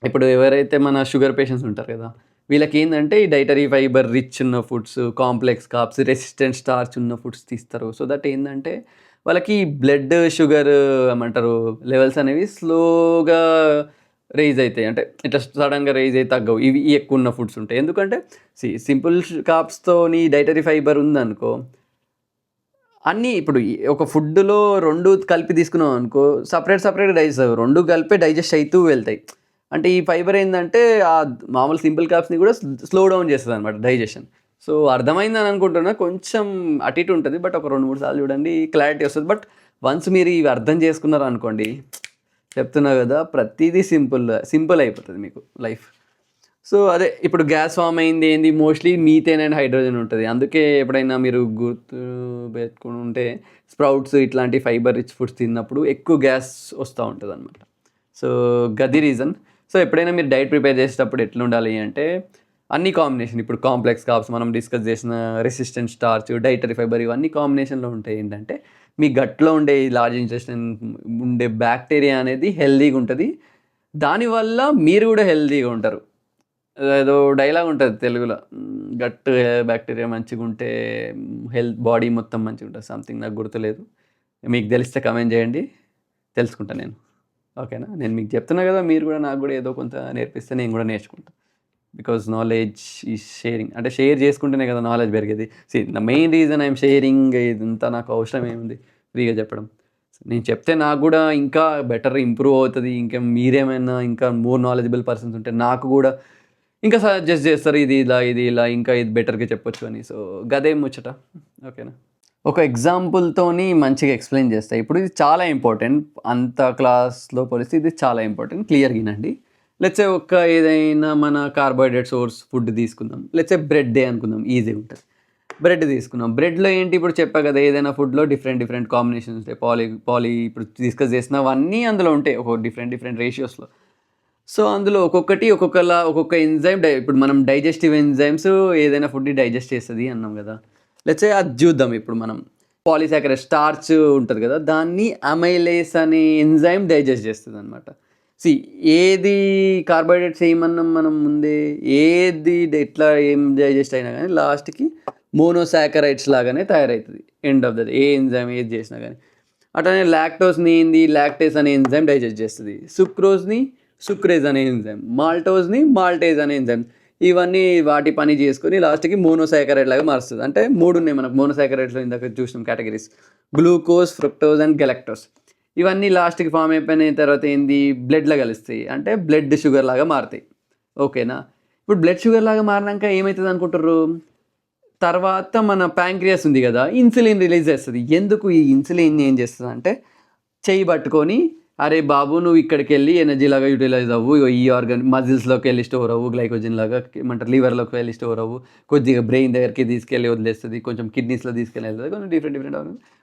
ఇప్పుడు ఎవరైతే మన షుగర్ పేషెంట్స్ ఉంటారు కదా, వీళ్ళకి ఏంటంటే ఈ డైటరీ ఫైబర్ రిచ్ ఉన్న foods, complex carbs, resistant starch ఉన్న ఫుడ్స్ తీస్తారు. సో దట్ ఏంటంటే వాళ్ళకి బ్లడ్ షుగర్ ఏమంటారు లెవెల్స్ అనేవి స్లోగా రైజ్ అవుతాయి. అంటే ఇట్లా సడన్గా రైజ్ అయ్యి తగ్గవు, ఇవి ఎక్కువ ఉన్న ఫుడ్స్ ఉంటాయి. ఎందుకంటే సింపుల్ కార్బ్స్తోని డైటరీ ఫైబర్ ఉందనుకో, అన్నీ ఇప్పుడు ఒక ఫుడ్లో 2 కలిపి తీసుకున్నాం అనుకో, సపరేట్ డైజెస్ట్ అవ్వవు, 2 కలిపే డైజెస్ట్ అవుతూ వెళ్తాయి. అంటే ఈ ఫైబర్ ఏంటంటే ఆ మామూలు సింపుల్ కార్బ్స్ని కూడా స్లో డౌన్ చేస్తుంది అనమాట డైజెషన్. సో అర్థమైందని అనుకుంటున్నా, కొంచెం అటు ఇటు ఉంటుంది, బట్ ఒక 2-3 సార్లు చూడండి క్లారిటీ వస్తుంది. బట్ వన్స్ మీరు ఇవి అర్థం చేసుకున్నారు అనుకోండి, చెప్తున్నా కదా, ప్రతిదీ సింపుల్ అయిపోతుంది మీకు లైఫ్. సో అదే ఇప్పుడు గ్యాస్ ఫామ్ అయింది ఏంది, మోస్ట్లీ మీథేన్ అండ్ హైడ్రోజన్ ఉంటుంది. అందుకే ఎప్పుడైనా మీరు గుర్తు పెట్టుకుని ఉంటే స్ప్రౌట్స్ ఇట్లాంటి ఫైబర్ రిచ్ ఫుడ్స్ తిన్నప్పుడు ఎక్కువ గ్యాస్ వస్తూ ఉంటుంది అనమాట. సో గది రీజన్. సో ఎప్పుడైనా మీరు డైట్ ప్రిపేర్ చేసేటప్పుడు ఎట్లా ఉండాలి అంటే అన్ని కాంబినేషన్, ఇప్పుడు కాంప్లెక్స్ కార్బ్స్ మనం డిస్కస్ చేసిన రెసిస్టెంట్ స్టార్చ్, డైటరీ ఫైబర్, ఇవన్నీ కాంబినేషన్లో ఉంటాయి. ఏంటంటే మీ గట్లో ఉండే లార్జ్ ఇంటెస్టైన్ ఉండే బ్యాక్టీరియా అనేది హెల్దీగా ఉంటుంది. దానివల్ల మీరు కూడా హెల్దీగా ఉంటారు. ఏదో డైలాగ్ ఉంటుంది తెలుగులో, గట్ బ్యాక్టీరియా మంచిగా ఉంటే బాడీ మొత్తం మంచిగా ఉంటుంది, సంథింగ్ నాకు గుర్తులేదు. మీకు తెలిస్తే కమెంట్ చేయండి, తెలుసుకుంటా నేను. ఓకేనా? నేను మీకు చెప్తున్నా కదా, మీరు కూడా నాకు కూడా ఏదో కొంత నేర్పిస్తే నేను కూడా నేర్చుకుంటాను. Because knowledge is sharing. అంటే షేర్ చేసుకుంటేనే కదా నాలెడ్జ్ పెరిగేది. The main reason I'm sharing. ఇదంతా నాకు అవసరం ఏముంది ఫ్రీగా చెప్పడం. నేను చెప్తే నాకు కూడా ఇంకా బెటర్ ఇంప్రూవ్ అవుతుంది. ఇంకా మీరేమైనా ఇంకా మోర్ నాలెడ్జబుల్ పర్సన్స్ ఉంటే నాకు కూడా ఇంకా సజెస్ట్ చేస్తారు, ఇది ఇలా ఇది ఇలా ఇంకా ఇది బెటర్గా చెప్పొచ్చు అని. సో గదే ముచ్చట. ఓకేనా? ఒక ఎగ్జాంపుల్తోని మంచిగా ఎక్స్ప్లెయిన్ చేస్తాయి. ఇప్పుడు ఇది చాలా ఇంపార్టెంట్, అంత క్లాస్లో పోలిస్తే ఇది చాలా ఇంపార్టెంట్. క్లియర్గా వినండి. లెట్సే ఏదైనా మన కార్బోహైడ్రేట్ సోర్స్ ఫుడ్ తీసుకుందాం. లెట్సే బ్రెడ్డే అనుకుందాం, ఈజీగా ఉంటుంది. బ్రెడ్ తీసుకున్నాం. బ్రెడ్లో ఏంటి, ఇప్పుడు చెప్పా కదా, ఏదైనా ఫుడ్లో డిఫరెంట్ కాంబినేషన్స్ ఉంటాయి. పాలీ ఇప్పుడు డిస్కస్ చేసినవన్నీ అందులో ఉంటాయి, ఒక డిఫరెంట్ రేషియోస్లో. సో అందులో ఒక్కొక్క ఎంజైమ్ ఇప్పుడు మనం డైజెస్టివ్ ఎంజైమ్స్ ఏదైనా ఫుడ్ని డైజెస్ట్ చేస్తుంది అన్నాం కదా. లెట్సే అది చూద్దాం. ఇప్పుడు మనం పాలీసాకరైడ్ స్టార్చ్ ఉంటుంది కదా, దాన్ని అమైలేస్ అనే ఎంజైమ్ డైజెస్ట్ చేస్తుంది అనమాట. ఏది కార్బోహైడ్రేట్స్ ఏమన్నాం మనం ముందే, ఏది ఎట్లా ఏం డైజెస్ట్ అయినా కానీ లాస్ట్కి మోనోసాకరైడ్స్ లాగానే తయారవుతుంది end of the day, A enzyme ఏది చేసినా కానీ. అట్లనే లాక్టేస్ అనే ఎంజైమ్ డైజెస్ట్ చేస్తుంది. సుక్రేజ్ అనే ఎంజైమ్, మాల్టేజ్ అనే ఎంజైమ్. ఇవన్నీ వాటి పని చేసుకొని లాస్ట్కి మోనోసాకరైడ్ లాగా మారుస్తుంది. అంటే 3 ఉన్నాయి మనకు మోనోసాకరైడ్స్లో, ఇందాక చూసినాం కేటగిరీస్: గ్లూకోజ్, ఫ్రక్టోజ్ అండ్ గెలక్టోస్. ఇవన్నీ లాస్ట్కి ఫామ్ అయిపోయిన తర్వాత ఏంది, బ్లడ్లో కలుస్తాయి, అంటే బ్లడ్ షుగర్ లాగా మారుతాయి. ఓకేనా? ఇప్పుడు బ్లడ్ షుగర్ లాగా మారినాక ఏమవుతుంది అనుకుంటారు, తర్వాత మన ప్యాంక్రియాస్ ఉంది కదా, ఇన్సులిన్ రిలీజ్ చేస్తుంది. ఎందుకు ఈ ఇన్సులిన్ ఏం చేస్తుంది అంటే, చెయ్యి పట్టుకొని, అరే బాబు నువ్వు ఇక్కడికి వెళ్ళి ఎనర్జీ లాగా యూటిలైజ్ అవ్వు, ఈ ఆర్గన్ మజిల్స్లోకి వెళ్ళి స్టోర్ అవ్వు, గ్లైకోజన్ లాగా ఏమంటారు లివర్లోకి వెళ్ళి స్టోర్ అవ్వు, కొద్దిగా బ్రెయిన్ దగ్గరికి తీసుకెళ్ళి వదిలేస్తుంది, కొంచెం కిడ్నీస్లో తీసుకెళ్ళి వెళ్తుంది, కొంచెం డిఫరెంట్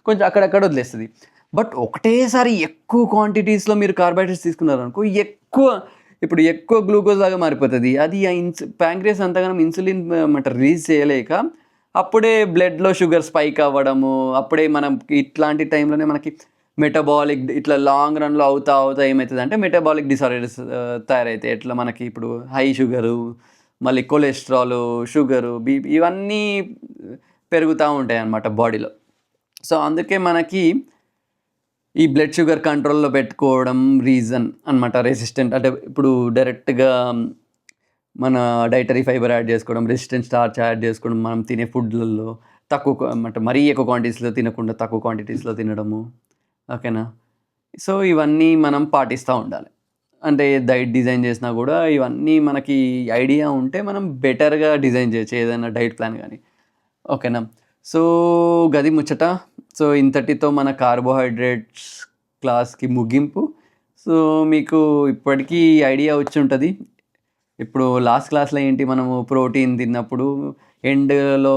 కొంచెం అక్కడక్కడ వదిలేస్తుంది. బట్ ఒకటేసారి ఎక్కువ క్వాంటిటీస్లో మీరు కార్బోహైడ్రేట్స్ తీసుకున్నారనుకో, ఎక్కువ గ్లూకోజ్ లాగా మారిపోతుంది. అది ప్యాంక్రియాస్ అంతగానం ఇన్సులిన్ రిలీజ్ చేయలేక అప్పుడే బ్లడ్లో షుగర్ స్పైక్ అవ్వడము, అప్పుడే మనం ఇట్లాంటి టైంలోనే మనకి మెటబాలిక్ ఇట్లా లాంగ్ రన్లో అవుతా ఏమవుతుంది అంటే మెటబాలిక్ డిసార్డర్స్ తయారవుతాయి. ఎట్లా మనకి ఇప్పుడు హై షుగరు, మళ్ళీ కొలెస్ట్రాల్, షుగరు, బీపీ ఇవన్నీ పెరుగుతూ ఉంటాయి అన్నమాట బాడీలో. సో అందుకే మనకి ఈ బ్లడ్ షుగర్ కంట్రోల్లో పెట్టుకోవడం రీజన్ అనమాట రెసిస్టెంట్. అంటే ఇప్పుడు డైరెక్ట్గా మన డైటరీ ఫైబర్ యాడ్ చేసుకోవడం, రెసిస్టెంట్ స్టార్చ్ యాడ్ చేసుకోవడం, మనం తినే ఫుడ్లలో తక్కువ అంటే మరీ ఎక్కువ క్వాంటిటీస్లో తినకుండా తక్కువ క్వాంటిటీస్లో తినడము. ఓకేనా? సో ఇవన్నీ మనం పాటిస్తూ ఉండాలి. అంటే డైట్ డిజైన్ చేసినా కూడా ఇవన్నీ మనకి ఐడియా ఉంటే మనం బెటర్గా డిజైన్ చేయొచ్చు ఏదైనా డైట్ ప్లాన్ కానీ. ఓకేనా? సో గది ముచ్చట. సో ఇంతటితో మన కార్బోహైడ్రేట్స్ క్లాస్కి ముగింపు. సో మీకు ఇప్పటికీ ఐడియా వచ్చి ఉంటుంది. ఇప్పుడు లాస్ట్ క్లాస్లో ఏంటి, మనము ప్రోటీన్ తిన్నప్పుడు ఎండ్లో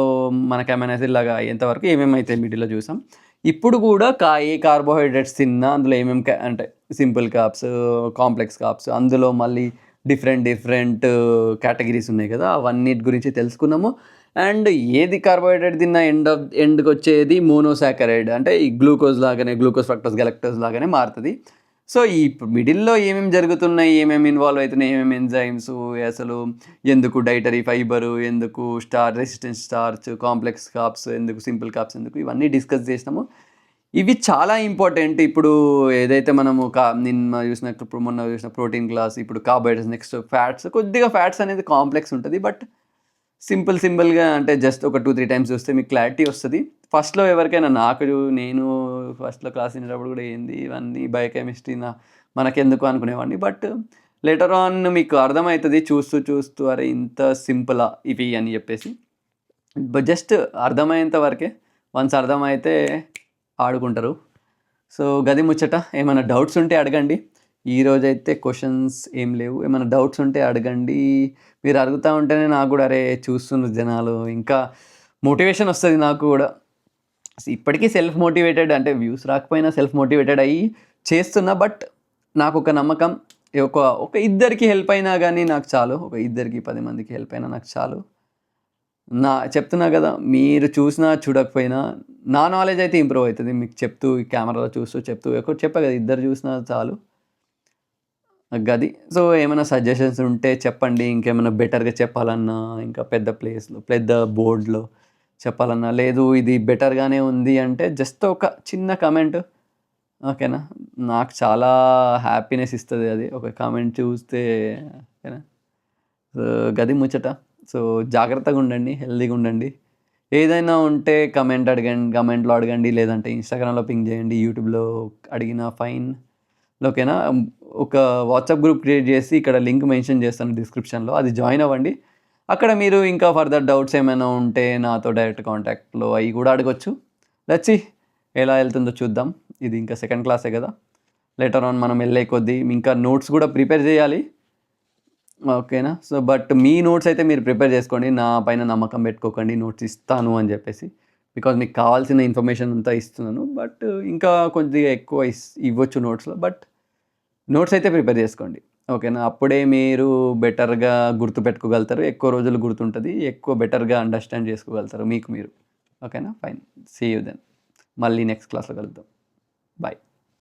మనకు అమైనో యాసిడ్ లాగా అయ్యేంతవరకు ఏమేమి అయితే మిడిల్లో చూసాం. ఇప్పుడు కూడా ఏ కార్బోహైడ్రేట్స్ తిన్నా అందులో ఏమేమి అంటే సింపుల్ కార్బ్స్, కాంప్లెక్స్ కార్బ్స్, అందులో మళ్ళీ డిఫరెంట్ కేటగిరీస్ ఉన్నాయి కదా, అవన్నిటి గురించి తెలుసుకున్నాము. అండ్ ఏది కార్బోహైడ్రేట్ తిన్నా ఎండ్కి వచ్చేది మోనోసాకరైడ్, అంటే ఈ గ్లూకోజ్ లాగానే, గ్లూకోజ్, ఫ్రక్టోజ్, గెలక్టోజ్ లాగానే మారుతుంది. సో ఈ మిడిల్లో ఏమేమి జరుగుతున్నాయి, ఏమేమి ఇన్వాల్వ్ అవుతున్నాయి, ఏమేమి ఎంజైమ్స్, అసలు ఎందుకు డైటరీ ఫైబరు, ఎందుకు రెసిస్టెంట్ స్టార్చ్, కాంప్లెక్స్ కార్బ్స్ ఎందుకు, సింపుల్ కార్బ్స్ ఎందుకు, ఇవన్నీ డిస్కస్ చేసినాము. ఇవి చాలా ఇంపార్టెంట్. ఇప్పుడు ఏదైతే మనము మొన్న చూసిన ప్రోటీన్ క్లాస్, ఇప్పుడు కార్బోహైడ్రేట్స్, నెక్స్ట్ ఫ్యాట్స్. కొద్దిగా ఫ్యాట్స్ అనేది కాంప్లెక్స్ ఉంటుంది, బట్ సింపుల్గా అంటే జస్ట్ ఒక 2-3 టైమ్స్ చూస్తే మీకు క్లారిటీ వస్తుంది. ఫస్ట్లో ఎవరికైనా, నేను ఫస్ట్లో క్లాస్ వినేటప్పుడు కూడా ఏంది ఇవన్నీ బయోకెమిస్ట్రీ మనకెందుకు అనుకునేవాడిని. బట్ లేటర్ ఆన్ మీకు అర్థమవుతుంది చూస్తూ అరే ఇంత సింపులా ఇవి అని చెప్పేసి. బట్ జస్ట్ అర్థమయ్యేంత వరకే. వన్స్ అర్థమైతే ఆడుకుంటారు. సో గది ముచ్చట. ఏమైనా డౌట్స్ ఉంటే అడగండి. ఈరోజైతే క్వశ్చన్స్ ఏం లేవు. ఏమైనా డౌట్స్ ఉంటే అడగండి. మీరు అడుగుతా ఉంటేనే నాకు గూడా అరే! చూస్తున్నారు జనాలు ఇంకా మోటివేషన్ ఒస్తది నాకు గూడా. ఇప్పటికీ సెల్ఫ్ మోటివేటెడ్ అంటే వ్యూస్ రాకపోయినా సెల్ఫ్ మోటివేటెడ్ అయ్యి చేస్తున్నా. బట్ నాకొక నమ్మకం ఒక ఒక ఇద్దరికి హెల్ప్ అయినా గానీ నాకు చాలు. ఒక ఇద్దరికి 10 మందికి హెల్ప్ అయినా నాకు చాలు. చెప్తున్నా గదా! మీరు చూసినా చూడకపోయినా నా నాలెడ్జ్ అయితే ఇంప్రూవ్ అయితది. మీకు చెప్తూ ఈ కెమెరాలో చూస్తూ చెప్తూ చెప్పా గదా! ఇద్దరు చూసినా చాలు. గది. సో, ఏమైనా సజెషన్స్ ఉంటే చెప్పండి. ఇంకేమైనా బెటర్‌గా చెప్పాలన్నా, ఇంకా పెద్ద ప్లేస్‌లో, పెద్ద బోర్డ్‌లో చెప్పాలన్నా, లేదు ఇది బెటర్‌గానే ఉంది అంటే జస్ట్ ఒక చిన్న కామెంట్ ఓకేనా? నాకు చాలా హ్యాపీనెస్ ఇస్తది అది. ఒక కామెంట్ చూస్తే ఓకేనా? సో, గది ముచ్చట. సో, జాగ్రత్తగుండండి. హెల్తీగుండండి. ఏదైనా ఉంటే కమెంట్‌లో అడగండి. లేదంటే ఇన్‌స్టాగ్రామ్‌లో పింగ్ జేయండి. యూట్యూబ్‌లో అడిగినా ఫైన్. ఓకేనా? ఒక వాట్సాప్ గ్రూప్ క్రియేట్ చేసి ఇక్కడ లింక్ మెన్షన్ చేస్తాను డిస్క్రిప్షన్‌లో. అది జాయిన్ అవ్వండి. అక్కడ మీరు ఇంకా ఫర్దర్ డౌట్స్ ఏమైనా ఉంటే నాతో డైరెక్ట్ కాంటాక్ట్‌లో అయి కూడా అడగొచ్చు. లెట్స్ సీ ఎలా ఎళ్తుందో చూద్దాం. ఇది ఇంకా సెకండ్ క్లాసే కదా! లేటర్ ఆన్ మనం ఎళ్ళే కొద్దీ ఇంకా నోట్స్ కూడా ప్రిపేర్ చేయాలి. ఓకేనా? సో, బట్ మీ నోట్స్ అయితే మీరు ప్రిపేర్ చేసుకోండి. నా పైన నమ్మకం పెట్టుకోకండి నోట్స్ ఇస్తాను అని చెప్పేసి. బికాజ్ మీకు కావాల్సిన ఇన్ఫర్మేషన్ అంతా ఇస్తున్నాను. బట్ ఇంకా కొద్దిగా ఎక్కువ ఇవ్వచ్చు నోట్స్‌లో. బట్ నోట్స్ అయితే ప్రిపేర్ చేసుకోండి. ఓకేనా? అప్పుడే మీరు బెటర్‌గా గుర్తుపెట్టుకోగలుగుతారు. ఎక్కువ రోజులు గుర్తుంటది. ఎక్కువ బెటర్‌గా అండర్‌స్టాండ్ చేసుకోగలుగుతారు మీకు మీరు. ఓకేనా? ఫైన్. See you then. మళ్ళీ నెక్స్ట్ క్లాస్‌లో కలుద్దాం. బాయ్.